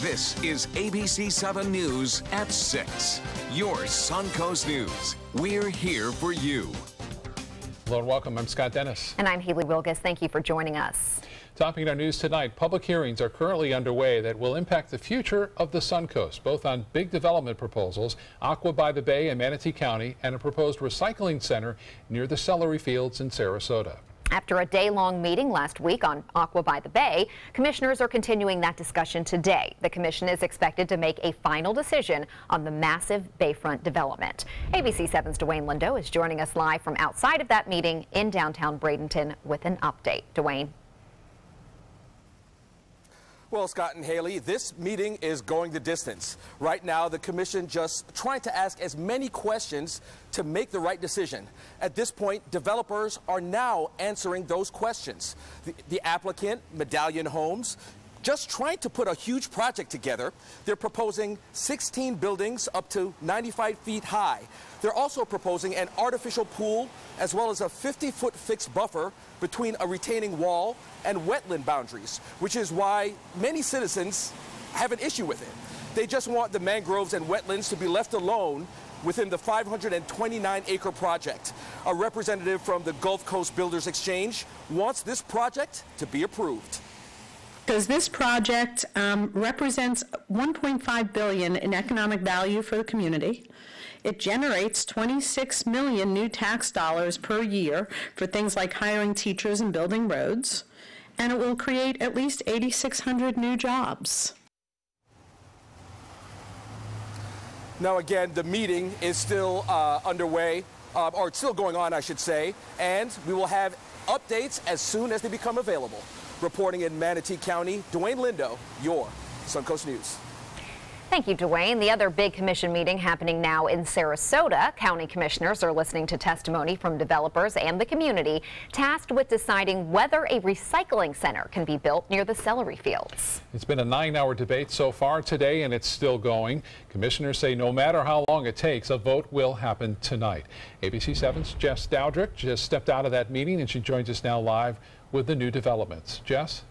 This is ABC7 News at 6. Your Suncoast News. We're here for you. Hello and welcome. I'm Scott Dennis. And I'm Haley Wilgus. Thank you for joining us. Topping our news tonight, public hearings are currently underway that will impact the future of the Suncoast, both on big development proposals, Aqua by the Bay in Manatee County, and a proposed recycling center near the celery fields in Sarasota. After a day-long meeting last week on Aqua by the Bay, commissioners are continuing that discussion today. The commission is expected to make a final decision on the massive bayfront development. ABC7's Dwayne Lindo is joining us live from outside of that meeting in downtown Bradenton with an update. Dwayne. Well, Scott and Haley, this meeting is going the distance. Right now, the commission just trying to ask as many questions to make the right decision. At this point, developers are now answering those questions. The applicant, Medallion Homes, just trying to put a huge project together. They're proposing 16 buildings up to 95 feet high. They're also proposing an artificial pool as well as a 50-foot fixed buffer between a retaining wall and wetland boundaries, which is why many citizens have an issue with it. They just want the mangroves and wetlands to be left alone within the 529-acre project. A representative from the Gulf Coast Builders Exchange wants this project to be approved. Because this project represents $1.5 billion in economic value for the community. It generates 26 million new tax dollars per year for things like hiring teachers and building roads, and it will create at least 8,600 new jobs. Now again, the meeting is still underway, or it's still going on, I should say, and we will have updates as soon as they become available. Reporting in Manatee County, Dwayne Lindo, your Suncoast News. Thank you, Dwayne. The other big commission meeting happening now in Sarasota. County commissioners are listening to testimony from developers and the community tasked with deciding whether a recycling center can be built near the celery fields. It's been a 9-hour debate so far today, and it's still going. Commissioners say no matter how long it takes, a vote will happen tonight. ABC7's Jess Dowdrick just stepped out of that meeting, and she joins us now live with the new developments. Jess?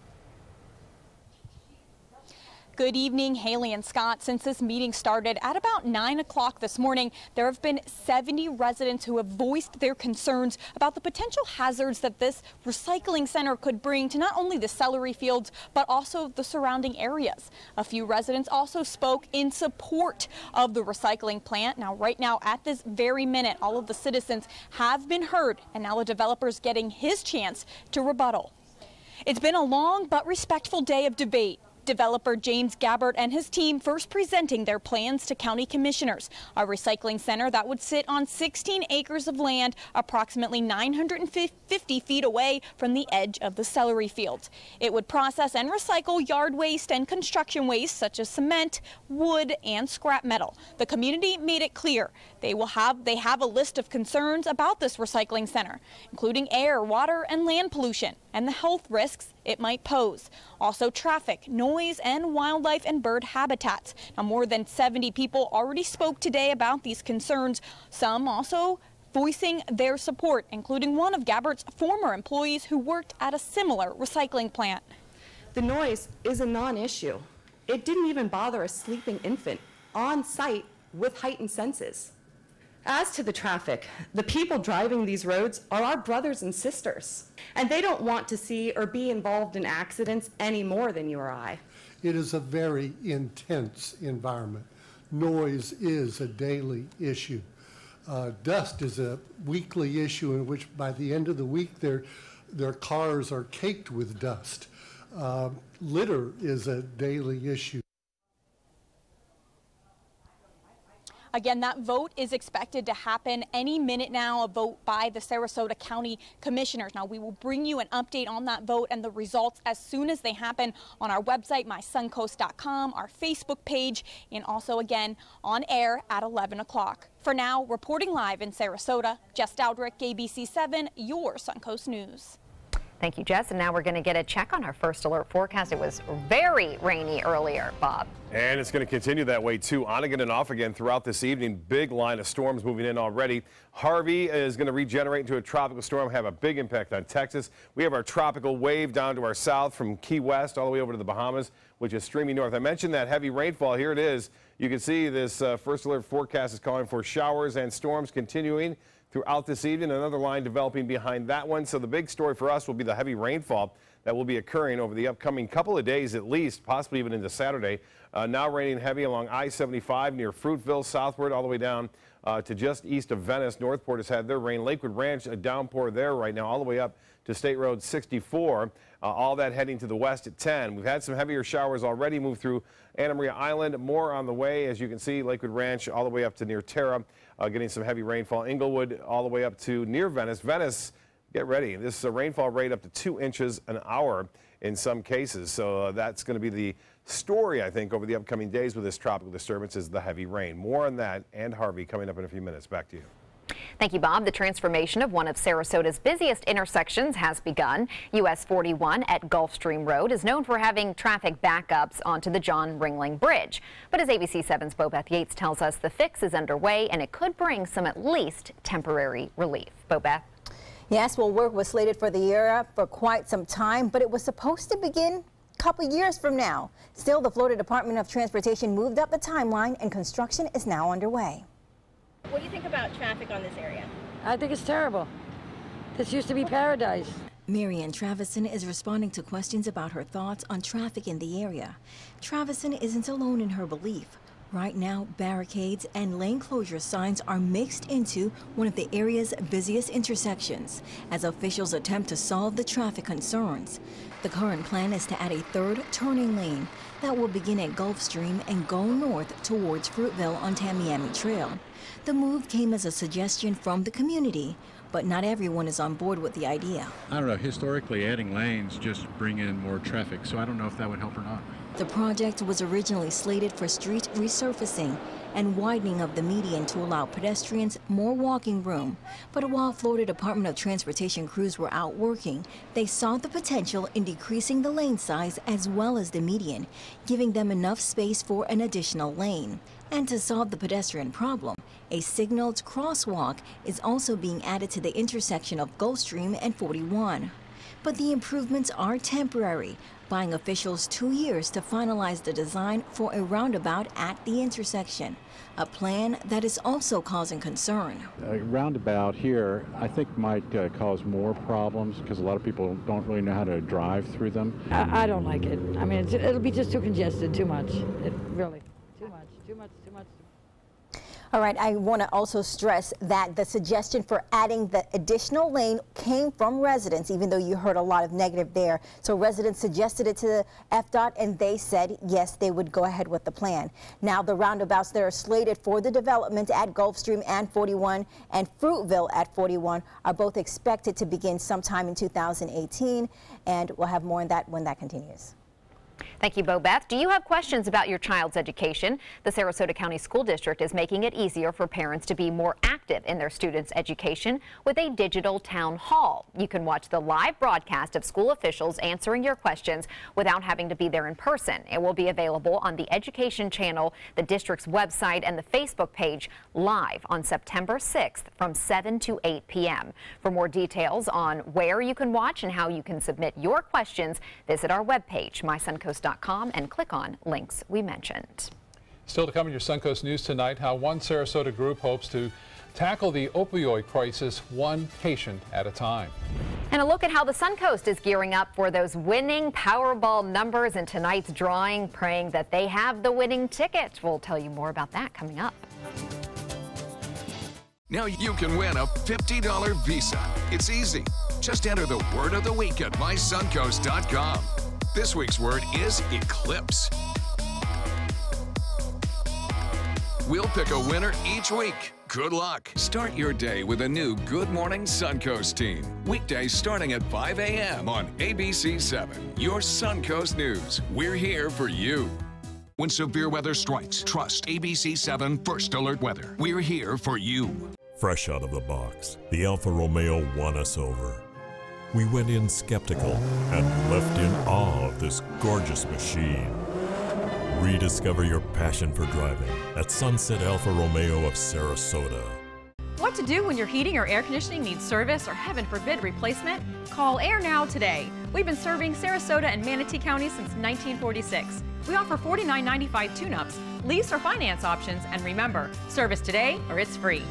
Good evening, Haley and Scott. Since this meeting started at about 9 o'clock this morning, there have been 70 residents who have voiced their concerns about the potential hazards that this recycling center could bring to not only the celery fields, but also the surrounding areas. A few residents also spoke in support of the recycling plant. Now, right now, at this very minute, all of the citizens have been heard, and now the developer's getting his chance to rebuttal. It's been a long but respectful day of debate. Developer James Gabbard and his team first presenting their plans to county commissioners. A recycling center that would sit on 16 acres of land, approximately 950 feet away from the edge of the celery fields. It would process and recycle yard waste and construction waste such as cement, wood, and scrap metal. The community made it clear they have a list of concerns about this recycling center, including air, water, and land pollution, and the health risks it might pose. Also traffic, noise, and wildlife and bird habitats. Now, more than 70 people already spoke today about these concerns, some also voicing their support, including one of Gabbard's former employees who worked at a similar recycling plant. The noise is a non-issue. It didn't even bother a sleeping infant on site with heightened senses. As to the traffic, the people driving these roads are our brothers and sisters, and they don't want to see or be involved in accidents any more than you or I. It is a very intense environment. Noise is a daily issue. Dust is a weekly issue in which by the end of the week their cars are caked with dust. Litter is a daily issue. Again, that vote is expected to happen any minute now, a vote by the Sarasota County Commissioners. Now, we will bring you an update on that vote and the results as soon as they happen on our website, mysuncoast.com, our Facebook page, and also again on air at 11 o'clock. For now, reporting live in Sarasota, Jess Dowdrick, ABC7, your Suncoast News. Thank you, Jess. And now we're going to get a check on our first alert forecast. It was very rainy earlier, Bob. And it's going to continue that way, too. On again and off again throughout this evening. Big line of storms moving in already. Harvey is going to regenerate into a tropical storm, have a big impact on Texas. We have our tropical wave down to our south from Key West all the way over to the Bahamas, which is streaming north. I mentioned that heavy rainfall. Here it is. You can see this first alert forecast is calling for showers and storms continuing throughout this evening. Another line developing behind that one. So the big story for us will be the heavy rainfall that will be occurring over the upcoming couple of days at least, possibly even into Saturday. Now raining heavy along I-75 near Fruitville southward all the way down to just east of Venice. Northport has had their rain. Lakewood Ranch, a downpour there right now all the way up to State Road 64. All that heading to the west at 10. We've had some heavier showers already move through Anna Maria Island. More on the way, as you can see, Lakewood Ranch all the way up to near Terra, getting some heavy rainfall. Inglewood all the way up to near Venice. Venice, get ready. This is a rainfall rate up to 2 inches an hour in some cases. So that's going to be the story, I think, over the upcoming days with this tropical disturbance is the heavy rain. More on that and Harvey coming up in a few minutes. Back to you. Thank you, Bob. The transformation of one of Sarasota's busiest intersections has begun. US 41 at Gulfstream Road is known for having traffic backups onto the John Ringling Bridge. But as ABC7's Bobeth Yates tells us, the fix is underway and it could bring some at least temporary relief. Bobeth? Yes, well, work was slated for the area for quite some time, but it was supposed to begin a couple years from now. Still, the Florida Department of Transportation moved up the timeline and construction is now underway. What do you think about traffic on this area? I think it's terrible. This used to be paradise. Marianne Travison is responding to questions about her thoughts on traffic in the area. Travison isn't alone in her belief. Right now, barricades and lane closure signs are mixed into one of the area's busiest intersections as officials attempt to solve the traffic concerns. The current plan is to add a third turning lane that will begin at Gulfstream and go north towards Fruitville on Tamiami Trail. The move came as a suggestion from the community, but not everyone is on board with the idea. I don't know, historically adding lanes just bring in more traffic, so I don't know if that would help or not. The project was originally slated for street resurfacing and widening of the median to allow pedestrians more walking room. But while Florida Department of Transportation crews were out working, they saw the potential in decreasing the lane size as well as the median, giving them enough space for an additional lane. And to solve the pedestrian problem, a signaled crosswalk is also being added to the intersection of Gulfstream and 41. But the improvements are temporary, buying officials 2 years to finalize the design for a roundabout at the intersection, a plan that is also causing concern. A roundabout here, I think, might cause more problems because a lot of people don't really know how to drive through them. I don't like it. I mean, it'll be just too congested, too much. Really, too much. All right, I want to also stress that the suggestion for adding the additional lane came from residents, even though you heard a lot of negative there. So residents suggested it to the FDOT and they said, yes, they would go ahead with the plan. Now the roundabouts that are slated for the development at Gulfstream and 41 and Fruitville at 41 are both expected to begin sometime in 2018. And we'll have more on that when that continues. Thank you, Bobeth. Do you have questions about your child's education? The Sarasota County School District is making it easier for parents to be more active in their students' education with a digital town hall. You can watch the live broadcast of school officials answering your questions without having to be there in person. It will be available on the Education Channel, the district's website, and the Facebook page live on September 6th from 7 to 8 p.m. For more details on where you can watch and how you can submit your questions, visit our webpage, mysuncoast.com, and click on links we mentioned. Still to come in your Suncoast News tonight, how one Sarasota group hopes to tackle the opioid crisis one patient at a time. And a look at how the Suncoast is gearing up for those winning Powerball numbers in tonight's drawing, praying that they have the winning ticket. We'll tell you more about that coming up. Now you can win a $50 Visa. It's easy. Just enter the word of the week at mysuncoast.com. This week's word is eclipse. We'll pick a winner each week. Good luck. Start your day with a new Good Morning Suncoast team. Weekdays starting at 5 a.m. on ABC7. Your Suncoast News. We're here for you. When severe weather strikes, trust ABC7 First Alert Weather. We're here for you. Fresh out of the box, the Alfa Romeo won us over. We went in skeptical and left in awe of this gorgeous machine. Rediscover your passion for driving at Sunset Alfa Romeo of Sarasota. What to do when your heating or air conditioning needs service or, heaven forbid, replacement? Call Air Now today. We've been serving Sarasota and Manatee counties since 1946. We offer $49.95 tune-ups, lease or finance options, and remember, service today or it's free.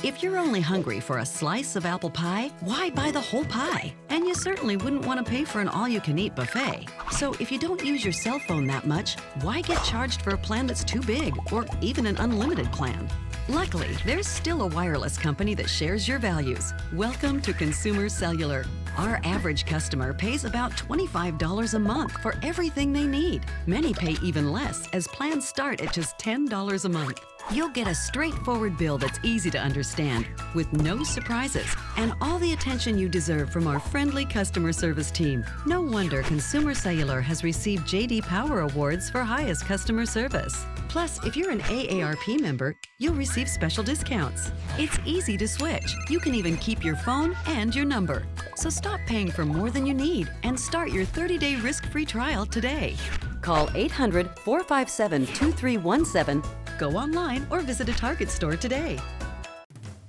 If you're only hungry for a slice of apple pie, why buy the whole pie? And you certainly wouldn't want to pay for an all-you-can-eat buffet. So if you don't use your cell phone that much, why get charged for a plan that's too big, or even an unlimited plan? Luckily, there's still a wireless company that shares your values. Welcome to Consumer Cellular. Our average customer pays about $25 a month for everything they need. Many pay even less, as plans start at just $10 a month. You'll get a straightforward bill that's easy to understand, with no surprises, and all the attention you deserve from our friendly customer service team. No wonder Consumer Cellular has received J.D. Power Awards for highest customer service. Plus, if you're an AARP member, you'll receive special discounts. It's easy to switch. You can even keep your phone and your number. So stop paying for more than you need and start your 30-day risk-free trial today. Call 800-457-2317, go online, or visit a Target store today.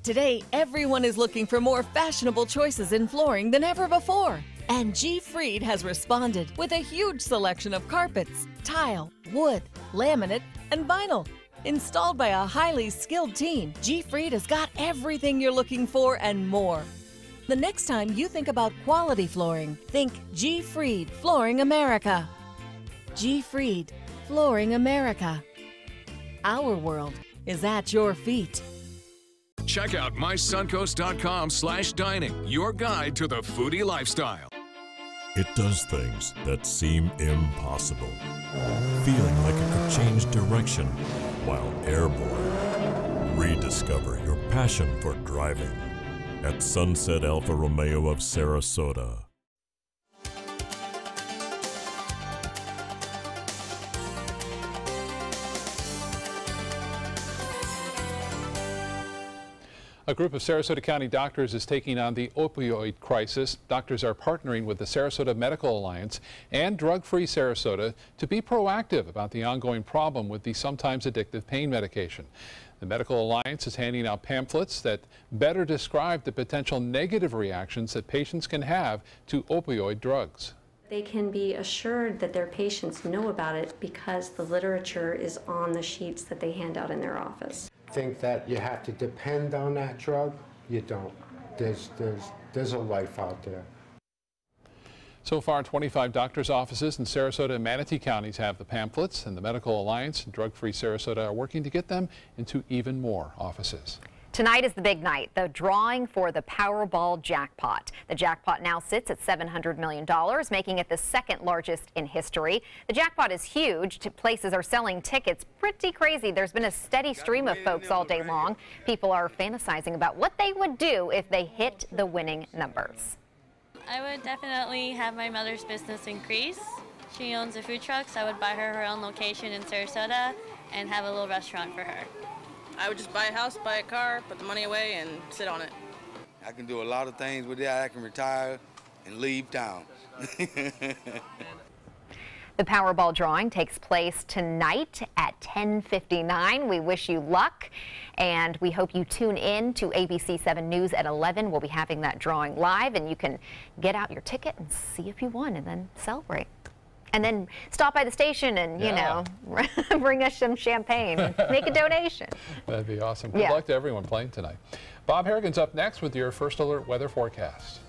Today, everyone is looking for more fashionable choices in flooring than ever before. And G. Fried has responded with a huge selection of carpets, tile, wood, laminate, and vinyl. Installed by a highly skilled team, G. Fried has got everything you're looking for and more. The next time you think about quality flooring, think G. Fried Flooring America. G. Fried Flooring America. Our world is at your feet. Check out mysuncoast.com/dining, your guide to the foodie lifestyle. It does things that seem impossible. Feeling like it could change direction while airborne. Rediscover your passion for driving at Sunset Alfa Romeo of Sarasota. A group of Sarasota County doctors is taking on the opioid crisis. Doctors are partnering with the Sarasota Medical Alliance and Drug Free Sarasota to be proactive about the ongoing problem with the sometimes addictive pain medication. The Medical Alliance is handing out pamphlets that better describe the potential negative reactions that patients can have to opioid drugs. They can be assured that their patients know about it because the literature is on the sheets that they hand out in their office. Think that you have to depend on that drug? You don't. There's a life out there. So far, 25 doctors' offices in Sarasota and Manatee counties have the pamphlets, and the Medical Alliance and Drug Free Sarasota are working to get them into even more offices. Tonight is the big night, the drawing for the Powerball jackpot. The jackpot now sits at $700 million, making it the second largest in history. The jackpot is huge. Places are selling tickets pretty crazy. There's been a steady stream of folks all day long. People are fantasizing about what they would do if they hit the winning numbers. I would definitely have my mother's business increase. She owns a food truck, so I would buy her her own location in Sarasota and have a little restaurant for her. I would just buy a house, buy a car, put the money away, and sit on it. I can do a lot of things with that. I can retire and leave town. The Powerball drawing takes place tonight at 10:59. We wish you luck, and we hope you tune in to ABC7 News at 11. We'll be having that drawing live, and you can get out your ticket and see if you won and then celebrate. And then stop by the station and, you know, bring us some champagne and make a donation. That'd be awesome. Good luck to everyone playing tonight. Bob Harrigan's up next with your First Alert weather forecast.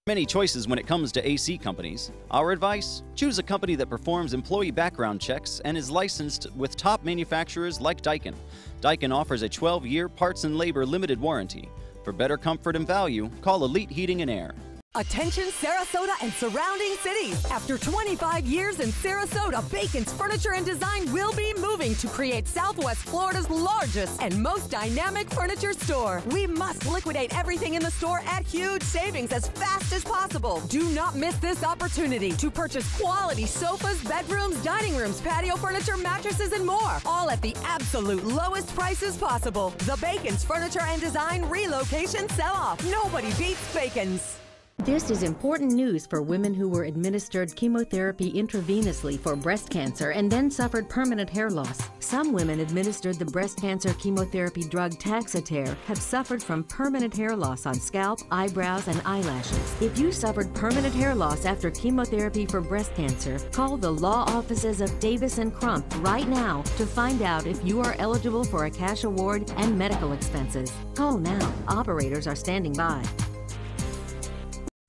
Many choices when it comes to AC companies. Our advice? Choose a company that performs employee background checks and is licensed with top manufacturers like Daikin. Daikin offers a 12-year parts and labor limited warranty. For better comfort and value, call Elite Heating and Air. Attention Sarasota and surrounding cities. After 25 years in Sarasota, Bacon's Furniture and Design will be moving to create Southwest Florida's largest and most dynamic furniture store. We must liquidate everything in the store at huge savings as fast as possible. Do not miss this opportunity to purchase quality sofas, bedrooms, dining rooms, patio furniture, mattresses, and more. All at the absolute lowest prices possible. The Bacon's Furniture and Design relocation sell-off. Nobody beats Bacon's. This is important news for women who were administered chemotherapy intravenously for breast cancer and then suffered permanent hair loss. Some women administered the breast cancer chemotherapy drug Taxotere have suffered from permanent hair loss on scalp, eyebrows, and eyelashes. If you suffered permanent hair loss after chemotherapy for breast cancer, call the law offices of Davis & Crump right now to find out if you are eligible for a cash award and medical expenses. Call now. Operators are standing by.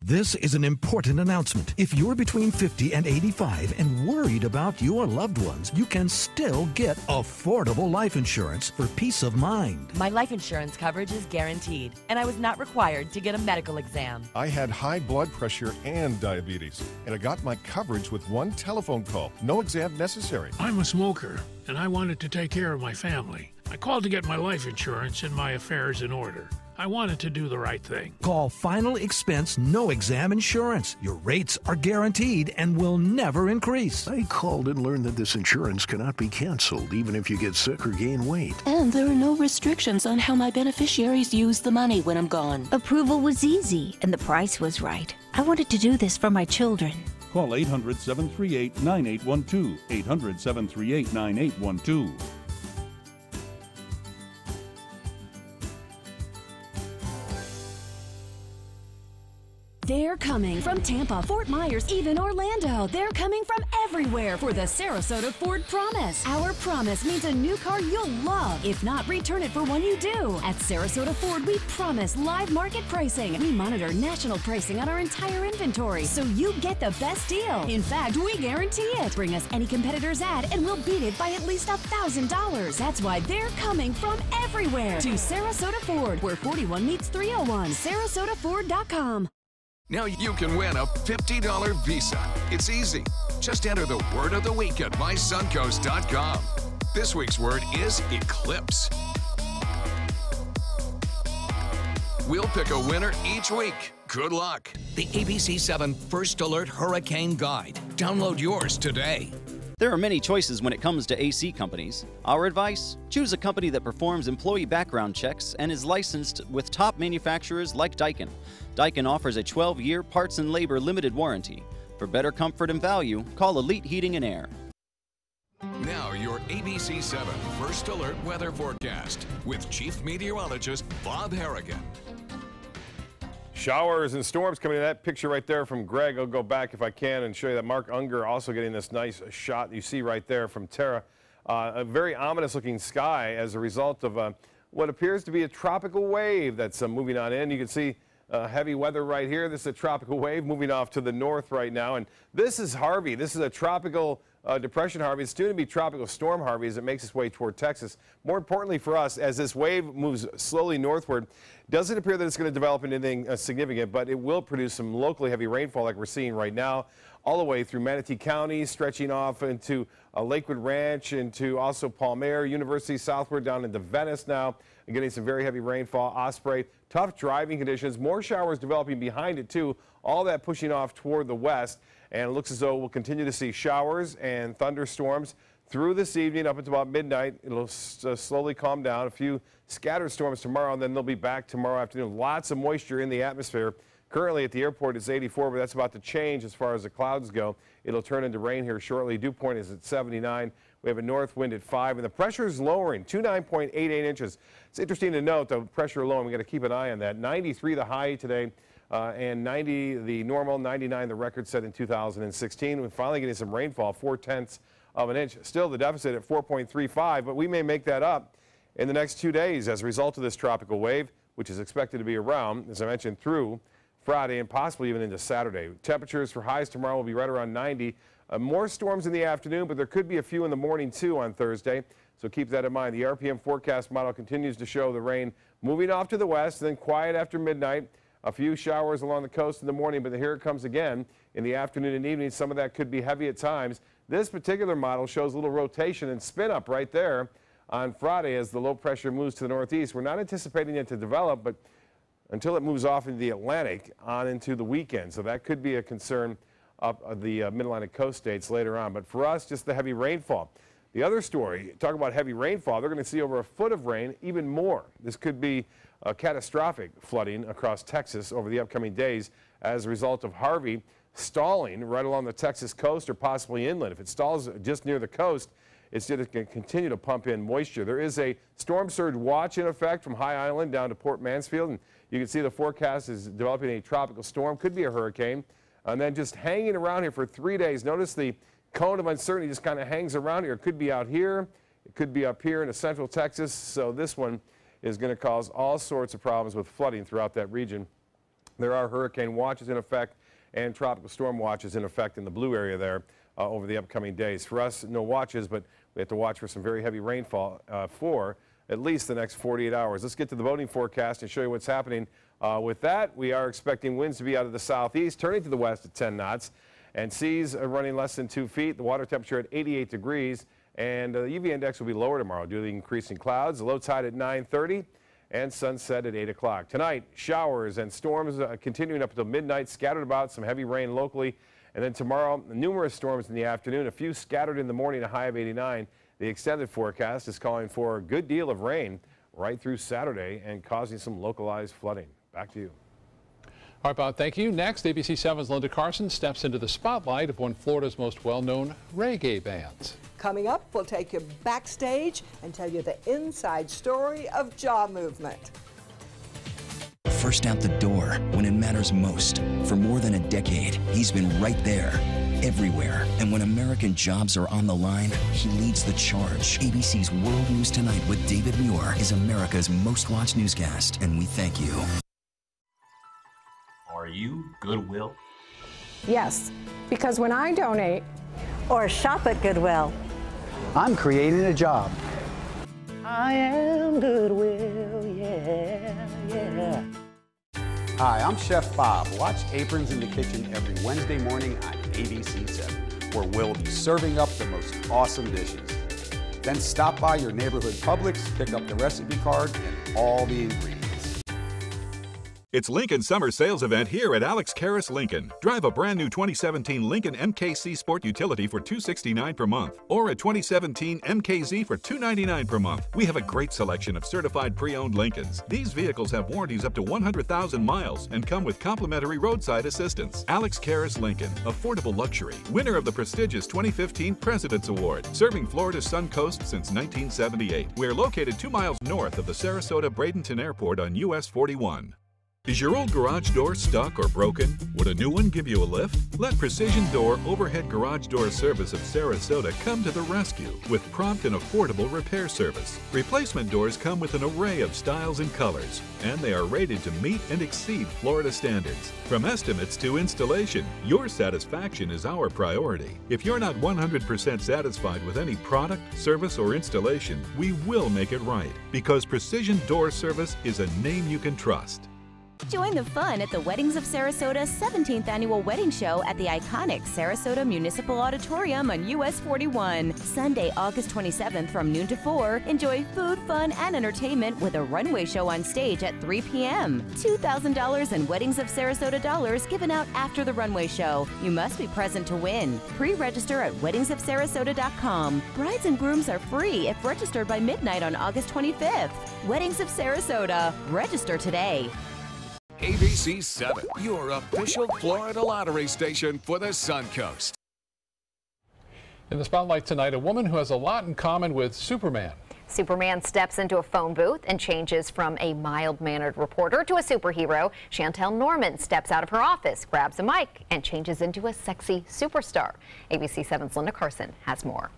This is an important announcement. If you're between 50 and 85 and worried about your loved ones, you can still get affordable life insurance for peace of mind. My life insurance coverage is guaranteed, and I was not required to get a medical exam. I had high blood pressure and diabetes, and I got my coverage with one telephone call. No exam necessary. I'm a smoker, and I wanted to take care of my family. I called to get my life insurance and my affairs in order. I wanted to do the right thing. Call Final Expense No Exam Insurance. Your rates are guaranteed and will never increase. I called and learned that this insurance cannot be canceled even if you get sick or gain weight. And there are no restrictions on how my beneficiaries use the money when I'm gone. Approval was easy and the price was right. I wanted to do this for my children. Call 800-738-9812. 800-738-9812. They're coming from Tampa, Fort Myers, even Orlando. They're coming from everywhere for the Sarasota Ford Promise. Our promise means a new car you'll love. If not, return it for one you do. At Sarasota Ford, we promise live market pricing. We monitor national pricing on our entire inventory, so you get the best deal. In fact, we guarantee it. Bring us any competitor's ad, and we'll beat it by at least $1,000. That's why they're coming from everywhere to Sarasota Ford, where 41 meets 301. SarasotaFord.com. Now you can win a $50 Visa. It's easy. Just enter the word of the week at mysuncoast.com. This week's word is eclipse. We'll pick a winner each week. Good luck. The ABC7 First Alert Hurricane Guide. Download yours today. There are many choices when it comes to AC companies. Our advice? Choose a company that performs employee background checks and is licensed with top manufacturers like Daikin. Daikin offers a 12-year parts and labor limited warranty. For better comfort and value, call Elite Heating and Air. Now your ABC7 First Alert weather forecast with Chief Meteorologist Bob Harrigan. Showers and storms coming in. That picture right there from Greg. I'll go back if I can and show you that Mark Unger also getting this nice shot you see right there from Tara. A very ominous looking sky as a result of what appears to be a tropical wave that's moving on in. You can see heavy weather right here. This is a tropical wave moving off to the north right now. And this is Harvey. This is a tropical depression Harvey. It's soon to be tropical storm Harvey as it makes its way toward Texas. More importantly for us, as this wave moves slowly northward, doesn't appear that it's going to develop into anything significant, but it will produce some locally heavy rainfall like we're seeing right now, all the way through Manatee County, stretching off into Lakewood Ranch, into also Palmyra, University southward down into Venice now, and getting some very heavy rainfall. Osprey, tough driving conditions, more showers developing behind it too, all that pushing off toward the west. And it looks as though we'll continue to see showers and thunderstorms through this evening up until about midnight. It'll slowly calm down. A few scattered storms tomorrow, and then they'll be back tomorrow afternoon. Lots of moisture in the atmosphere. Currently at the airport it's 84, but that's about to change as far as the clouds go. It'll turn into rain here shortly. Dew point is at 79. We have a north wind at 5, and the pressure is lowering to 9.88 inches. It's interesting to note the pressure low, and we've got to keep an eye on that. 93 the high today. And 90 the normal, 99 the record set in 2016. We're finally getting some rainfall, 0.4 of an inch. Still the deficit at 4.35, but we may make that up in the next 2 days as a result of this tropical wave, which is expected to be around, as I mentioned, through Friday and possibly even into Saturday. Temperatures for highs tomorrow will be right around 90. More storms in the afternoon, but there could be a few in the morning too on Thursday. So keep that in mind. The RPM forecast model continues to show the rain moving off to the west, then quiet after midnight. A few showers along the coast in the morning, but here it comes again in the afternoon and evening. Some of that could be heavy at times. This particular model shows a little rotation and spin up right there on Friday as the low pressure moves to the northeast. We're not anticipating it to develop, but until it moves off into the Atlantic on into the weekend. So that could be a concern up the mid-Atlantic coast states later on. But for us, just the heavy rainfall. The other story, talk about heavy rainfall, they're going to see over a foot of rain, even more. This could be catastrophic flooding across Texas over the upcoming days as a result of Harvey stalling right along the Texas coast or possibly inland. If it stalls just near the coast, it's going to continue to pump in moisture. There is a storm surge watch in effect from High Island down to Port Mansfield, and you can see the forecast is developing a tropical storm, could be a hurricane, and then just hanging around here for 3 days. Notice the cone of uncertainty just kind of hangs around here. It could be out here, it could be up here in central Texas, so this one is going to cause all sorts of problems with flooding throughout that region. There are hurricane watches in effect and tropical storm watches in effect in the blue area there over the upcoming days. For us, no watches, but we have to watch for some very heavy rainfall for at least the next 48 hours. Let's get to the boating forecast and show you what's happening. With that, we are expecting winds to be out of the southeast, turning to the west at 10 knots, and seas are running less than 2 feet. The water temperature at 88 degrees. And the UV index will be lower tomorrow due to the increasing clouds. The low tide at 9:30 and sunset at 8 o'clock. Tonight, showers and storms continuing up until midnight, scattered about, some heavy rain locally. And then tomorrow, numerous storms in the afternoon, a few scattered in the morning, a high of 89. The extended forecast is calling for a good deal of rain right through Saturday and causing some localized flooding. Back to you. All right, Bob, thank you. Next, ABC7's Linda Carson steps into the spotlight of one of Florida's most well-known reggae bands. Coming up, we'll take you backstage and tell you the inside story of Jaw Movement. First out the door when it matters most. For more than a decade, he's been right there, everywhere. And when American jobs are on the line, he leads the charge. ABC's World News Tonight with David Muir is America's most watched newscast, and we thank you. Are you Goodwill? Yes, because when I donate or shop at Goodwill, I'm creating a job. I am Goodwill, yeah, yeah. Hi, I'm Chef Bob. Watch Aprons in the Kitchen every Wednesday morning on ABC7, where we'll be serving up the most awesome dishes. Then stop by your neighborhood Publix, pick up the recipe card and all the ingredients. It's Lincoln's summer sales event here at Alex Karras Lincoln. Drive a brand new 2017 Lincoln MKC Sport Utility for $269 per month, or a 2017 MKZ for $299 per month. We have a great selection of certified pre-owned Lincolns. These vehicles have warranties up to 100,000 miles and come with complimentary roadside assistance. Alex Karras Lincoln, affordable luxury. Winner of the prestigious 2015 President's Award, serving Florida's Sun Coast since 1978. We're located 2 miles north of the Sarasota-Bradenton Airport on US 41. Is your old garage door stuck or broken? Would a new one give you a lift? Let Precision Door Overhead Garage Door Service of Sarasota come to the rescue with prompt and affordable repair service. Replacement doors come with an array of styles and colors, and they are rated to meet and exceed Florida standards. From estimates to installation, your satisfaction is our priority. If you're not 100% satisfied with any product, service, or installation, we will make it right, because Precision Door Service is a name you can trust. Join the fun at the Weddings of Sarasota 17th Annual Wedding Show at the iconic Sarasota Municipal Auditorium on US 41. Sunday, August 27th from noon to 4. Enjoy food, fun, and entertainment with a runway show on stage at 3 p.m. $2,000 in Weddings of Sarasota dollars given out after the runway show. You must be present to win. Pre-register at weddingsofsarasota.com. Brides and grooms are free if registered by midnight on August 25th. Weddings of Sarasota. Register today. ABC7, your official Florida lottery station for the Sun Coast. In the spotlight tonight, a woman who has a lot in common with Superman. Superman steps into a phone booth and changes from a mild-mannered reporter to a superhero. Chantel Norman steps out of her office, grabs a mic, and changes into a sexy superstar. ABC7's Linda Carson has more.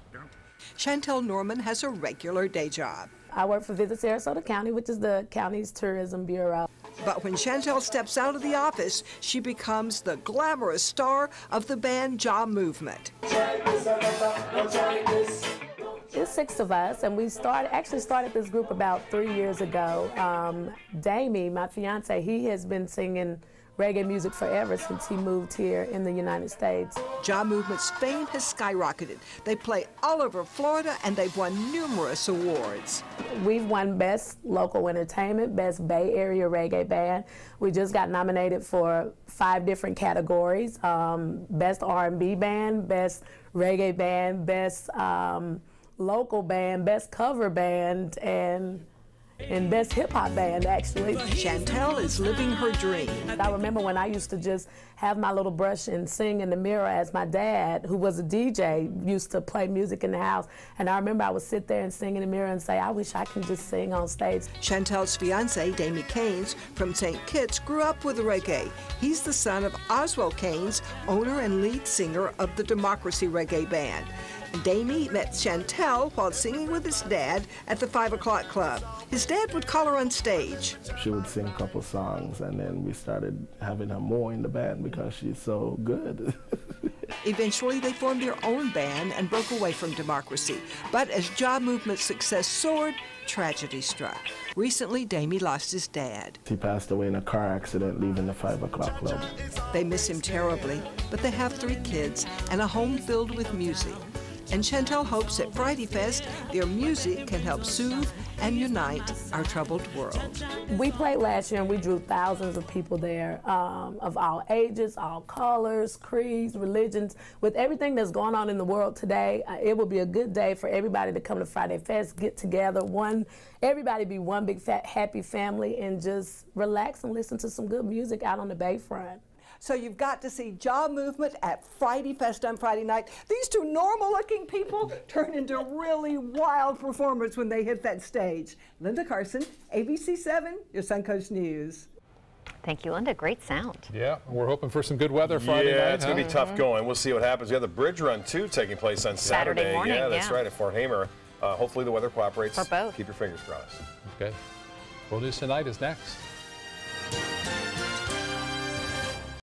Chantel Norman has a regular day job. I work for Visit Sarasota County, which is the county's tourism bureau. But when Chantel steps out of the office, she becomes the glamorous star of the band Jaw Movement. It's 6 of us, and we actually started this group about 3 years ago. Damie, my fiance, he has been singing reggae music forever since he moved here in the United States. Jaw Movement's fame has skyrocketed. They play all over Florida, and they've won numerous awards. We've won Best Local Entertainment, Best Bay Area Reggae Band. We just got nominated for 5 different categories. Best R&B Band, Best Reggae Band, Best Local Band, Best Cover Band, and Best Hip Hop Band, actually. Chantel is living her dream. I remember when I used to just have my little brush and sing in the mirror as my dad, who was a DJ, used to play music in the house. And I remember I would sit there and sing in the mirror and say, I wish I could just sing on stage. Chantel's fiance, Damie Keynes, from St. Kitts, grew up with reggae. He's the son of Oswald Keynes, owner and lead singer of the Democracy Reggae Band. Damie met Chantel while singing with his dad at the 5 o'clock club. His dad would call her on stage. She would sing a couple songs, and then we started having her more in the band because she's so good. Eventually, they formed their own band and broke away from Democracy. But as Jaw Movement's success soared, tragedy struck. Recently, Damie lost his dad. He passed away in a car accident leaving the 5 o'clock club. They miss him terribly, but they have 3 kids and a home filled with music. And Chantel hopes at Friday Fest, their music can help soothe and unite our troubled world. We played last year and we drew thousands of people there, of all ages, all colors, creeds, religions. With everything that's going on in the world today, it will be a good day for everybody to come to Friday Fest, get together, everybody be one big fat happy family, and just relax and listen to some good music out on the Bayfront. So you've got to see Jaw Movement at Friday Fest on Friday night. These 2 normal-looking people turn into really wild performers when they hit that stage. Linda Carson, ABC7, your Suncoast News. Thank you, Linda. Great sound. Yeah, we're hoping for some good weather Friday night. Yeah, it's going to be tough going. We'll see what happens. We have the bridge run, too, taking place on Saturday. Morning, yeah, that's right, at Fort Hamer. Hopefully the weather cooperates. For both. Keep your fingers crossed. Okay. World News Tonight is next.